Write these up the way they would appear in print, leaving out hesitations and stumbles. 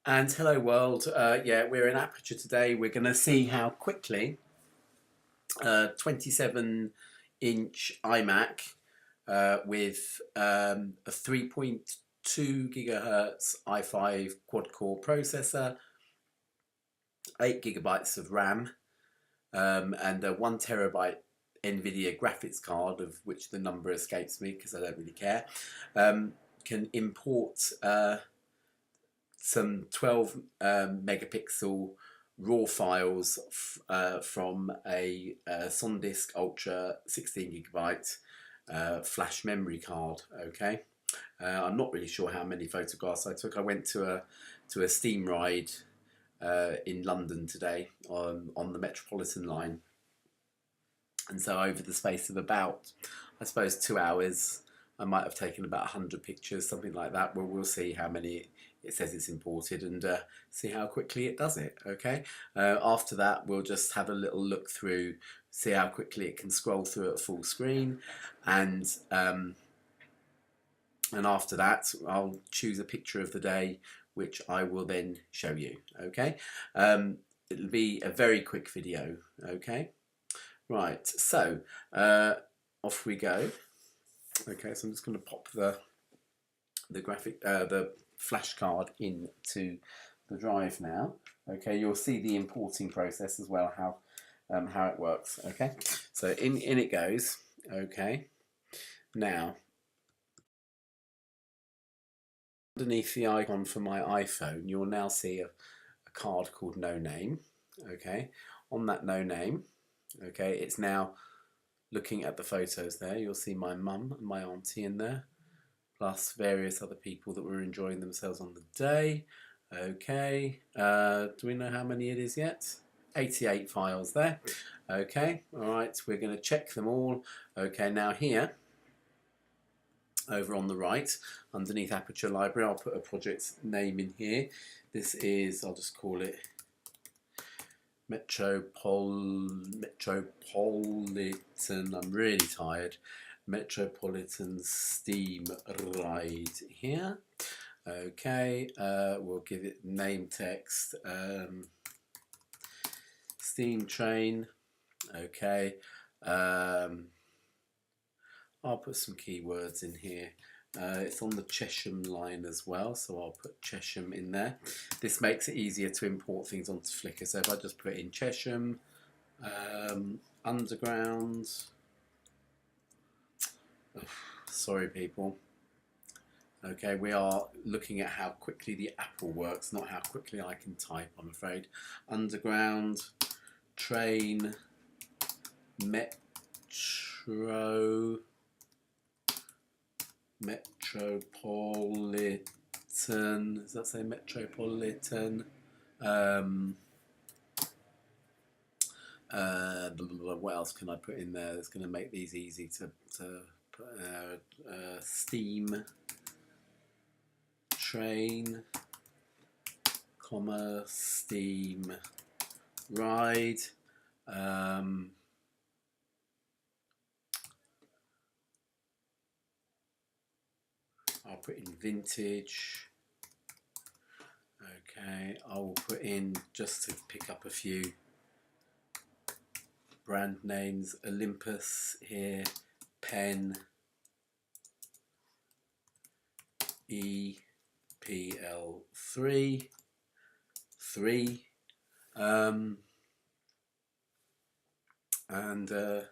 And hello world, yeah, we're in Aperture today. We're going to see how quickly 27-inch iMac with a 3.2 gigahertz i5 quad-core processor, 8 gigabytes of RAM, and a 1 terabyte NVIDIA graphics card, of which the number escapes me because I don't really care, can import some 12 megapixel raw files from a SanDisk Ultra 16 gigabyte flash memory card. Okay, I'm not really sure how many photographs I took. I went to a steam ride in London today on the Metropolitan line, and so over the space of about, I suppose, 2 hours, I might have taken about 100 pictures, something like that. Well, we'll see how many it says it's imported and see how quickly it does it. Okay. After that, we'll just have a little look through, see how quickly it can scroll through at full screen, and after that, I'll choose a picture of the day, which I will then show you. Okay. It'll be a very quick video. Okay. Right, so off we go. Okay, so I'm just going to pop the flash card into the drive now. Okay, you'll see the importing process as well, how it works. Okay, so in it goes. Okay, now underneath the icon for my iPhone, you'll now see a card called No Name. Okay, on that No Name. Okay, it's now looking at the photos there. You'll see my mum and my auntie in there, plus various other people that were enjoying themselves on the day. Okay, do we know how many it is yet? 88 files there. Okay, all right, we're going to check them all. Okay, now here, over on the right, underneath Aperture Library, I'll put a project name in here. This is, I'll just call it Metropolitan, I'm really tired, Metropolitan Steam Ride here. Okay, we'll give it name text, Steam Train. Okay, I'll put some keywords in here. It's on the Chesham line as well, so I'll put Chesham in there. This makes it easier to import things onto Flickr. So if I just put in Chesham, Underground, sorry people. Okay, we are looking at how quickly the Apple works, not how quickly I can type, I'm afraid. Underground, train, Metropolitan, does that say Metropolitan? What else can I put in there that's going to make these easy to put? Steam Train, comma, Steam Ride. I'll put in vintage. Okay, I will put in, just to pick up a few brand names, Olympus here, Pen, EPL3, 3, and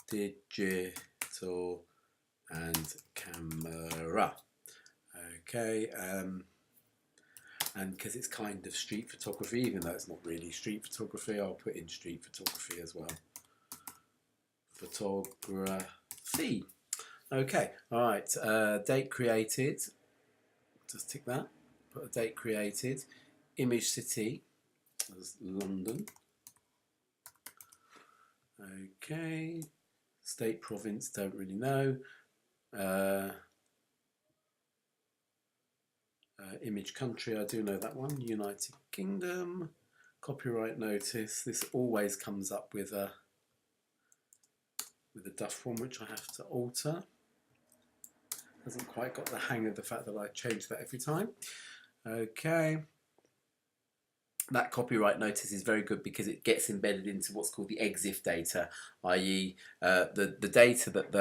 digital and camera. Okay, and because it's kind of street photography, even though it's not really street photography, I'll put in street photography as well. Photography. Okay, all right, date created, just tick that, put a date created, image city, as London. Okay, state, province, don't really know. Image country, I do know that one, United Kingdom. Copyright notice, this always comes up with a duff one, which I have to alter. Hasn't quite got the hang of the fact that I change that every time. Okay. That copyright notice is very good because it gets embedded into what's called the EXIF data, i.e., the data that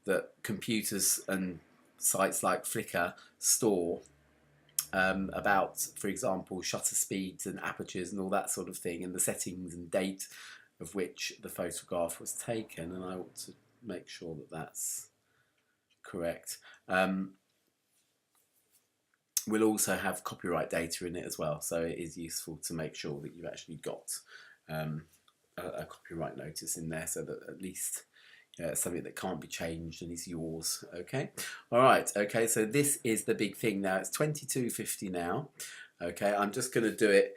that computers and sites like Flickr store about, for example, shutter speeds and apertures and all that sort of thing, and the settings and date of which the photograph was taken. And I ought to make sure that that's correct. We'll also have copyright data in it as well, so it is useful to make sure that you've actually got a copyright notice in there, so that at least something that can't be changed and is yours. Okay, all right. Okay, so this is the big thing now. It's 22:50 now. Okay, I'm just going to do it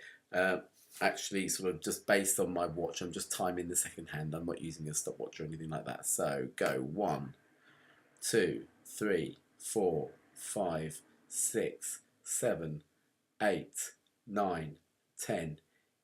actually sort of just based on my watch. I'm just timing the second hand. I'm not using a stopwatch or anything like that. So go 1, 2, 3, 4, 5, 6, 7, 8, 9, 10,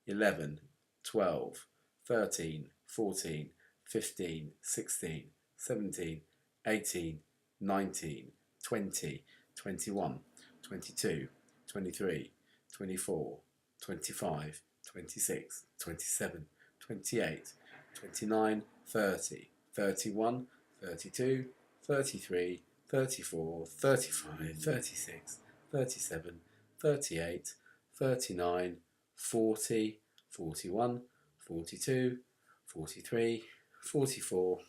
11, 12, 13, 14, 15, 16, 17, 18, 19, 20, 21, 22, 23, 24, 25, 26, 27, 28, 29, 30, 31, 32, 33, 34, 35, 36, 37, 38, 39, 40, 41, 42, 43, 44,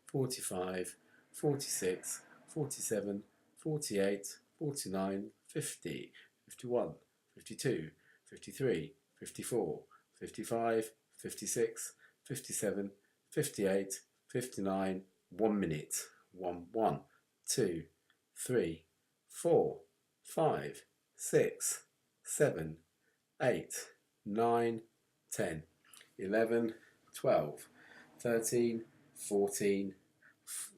45, 46, 47, 48, 49, 50, 51, 52, 53, 54, 55, 56, 57, 58, 59, 1 minute. 1, 1, 2, 3, 4, 5, 6, 7, 8, 9, 10, 11, 12, 13, 14.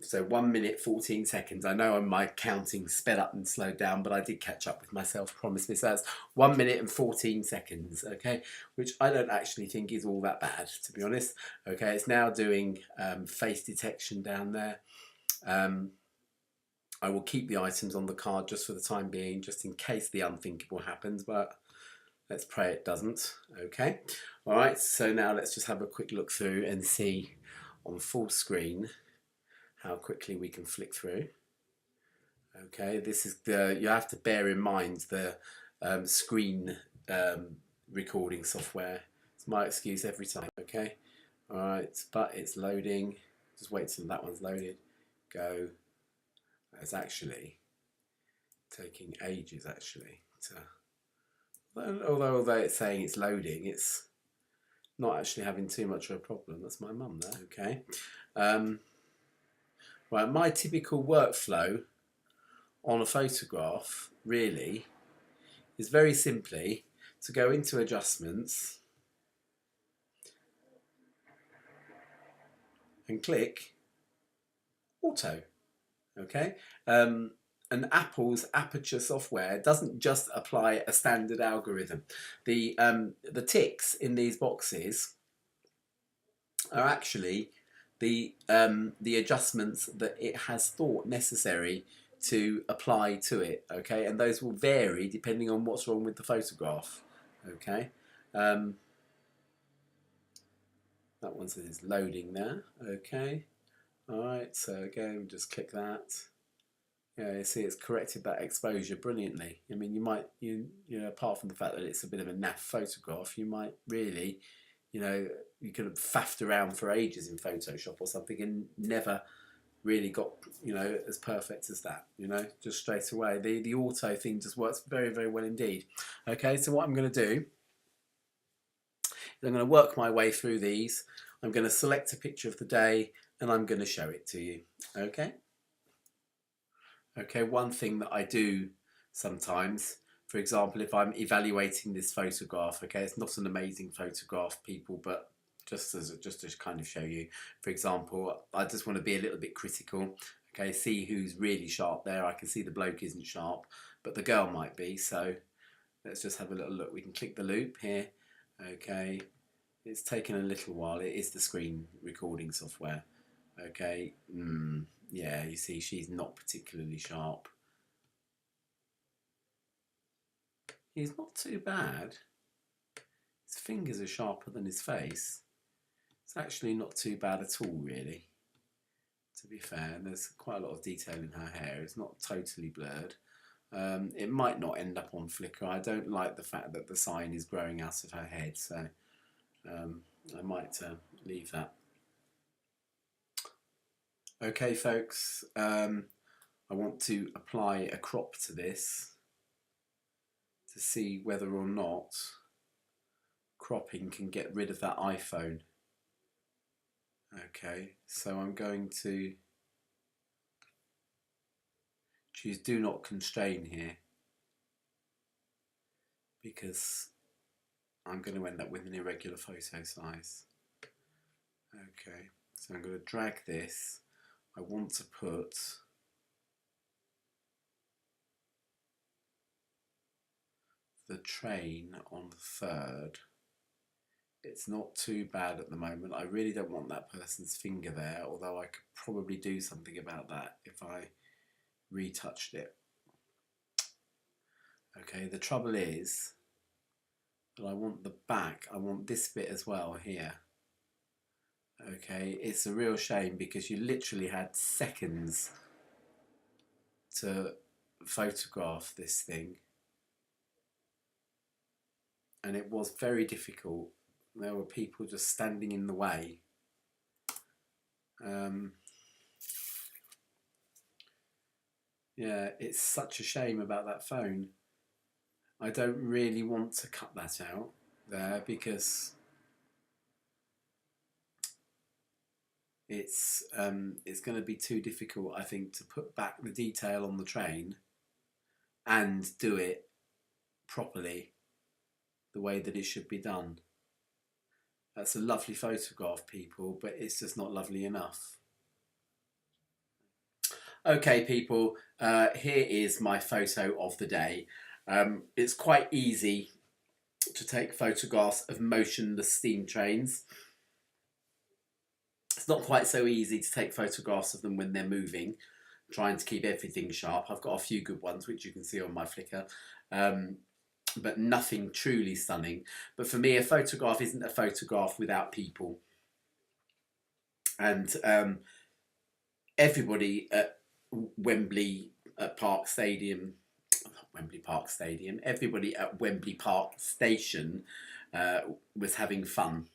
So 1 minute, 14 seconds. I know my counting sped up and slowed down, but I did catch up with myself, promise me. So that's 1 minute and 14 seconds, okay? Which I don't actually think is all that bad, to be honest. Okay, it's now doing face detection down there. I will keep the items on the card just for the time being, just in case the unthinkable happens, but let's pray it doesn't. Okay, all right, so now let's just have a quick look through and see on full screen how quickly we can flick through. Okay, this is you have to bear in mind the screen recording software. It's my excuse every time, okay? All right, but it's loading. Just wait till that one's loaded. Go. It's actually taking ages actually to, although it's saying it's loading, it's not actually having too much of a problem. That's my mum there. Okay, right, my typical workflow on a photograph really is very simply to go into adjustments and click auto. Okay, and Apple's Aperture software doesn't just apply a standard algorithm. The ticks in these boxes are actually the adjustments that it has thought necessary to apply to it. Okay, and those will vary depending on what's wrong with the photograph. Okay, that one says it's loading there. Okay. All right, so again, just click that. Yeah, you see it's corrected that exposure brilliantly. I mean, you know, apart from the fact that it's a bit of a naff photograph, you might really, you know, you could have faffed around for ages in Photoshop or something and never really got, you know, as perfect as that, you know, just straight away. The auto thing just works very, very well indeed. Okay, so what I'm going to do is I'm going to work my way through these. I'm going to select a picture of the day and I'm going to show it to you. Okay. Okay, one thing that I do sometimes, for example, if I'm evaluating this photograph, okay, it's not an amazing photograph, people, but just to kind of show you, for example, I just want to be a little bit critical. Okay, see who's really sharp there. I can see the bloke isn't sharp, but the girl might be. So let's just have a little look. We can click the loop here. Okay, it's taken a little while. It is the screen recording software. Okay, yeah, you see she's not particularly sharp. he's not too bad. His fingers are sharper than his face. It's actually not too bad at all, really, to be fair. And there's quite a lot of detail in her hair. It's not totally blurred. It might not end up on Flickr. I don't like the fact that the sign is growing out of her head, so I might leave that. Okay, folks, I want to apply a crop to this to see whether or not cropping can get rid of that iPhone. Okay, so I'm going to choose do not constrain here, because I'm going to end up with an irregular photo size. Okay, so I'm going to drag this. I want to put the train on the third. It's not too bad at the moment. I really don't want that person's finger there, although I could probably do something about that if I retouched it. Okay, the trouble is that I want the back, I want this bit as well here. Okay, it's a real shame because you literally had seconds to photograph this thing, and it was very difficult. There were people just standing in the way. Yeah, it's such a shame about that phone. I don't really want to cut that out there because it's going to be too difficult, I think, to put back the detail on the train and do it properly the way that it should be done. That's a lovely photograph, people, but it's just not lovely enough. Okay, people, here is my photo of the day. It's quite easy to take photographs of motionless steam trains. It's not quite so easy to take photographs of them when they're moving, trying to keep everything sharp. I've got a few good ones which you can see on my Flickr, but nothing truly stunning. But for me, a photograph isn't a photograph without people. And everybody at Wembley Park Stadium, everybody at Wembley Park Station was having fun.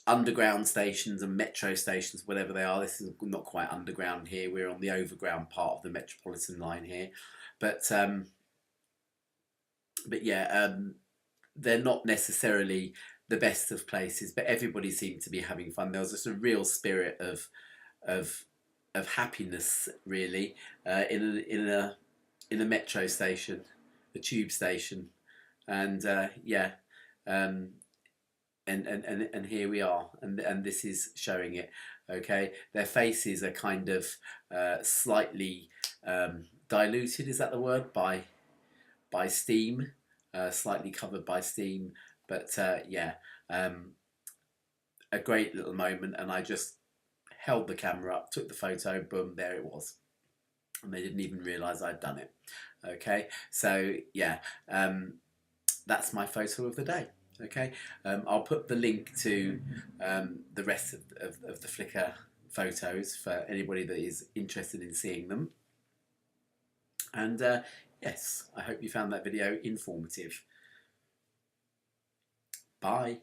Underground stations and metro stations, whatever they are, this is not quite underground here, we're on the overground part of the Metropolitan line here, but yeah, they're not necessarily the best of places, but everybody seemed to be having fun. There was just a real spirit of happiness, really, in a metro station, a tube station, and yeah, and here we are, and this is showing it. Okay, their faces are kind of slightly diluted. Is that the word? By steam, slightly covered by steam. But yeah, a great little moment, and I just held the camera up, took the photo, boom, there it was, and they didn't even realise I'd done it. Okay, so yeah, that's my photo of the day. Okay, I'll put the link to the rest of the Flickr photos for anybody that is interested in seeing them. And yes, I hope you found that video informative. Bye.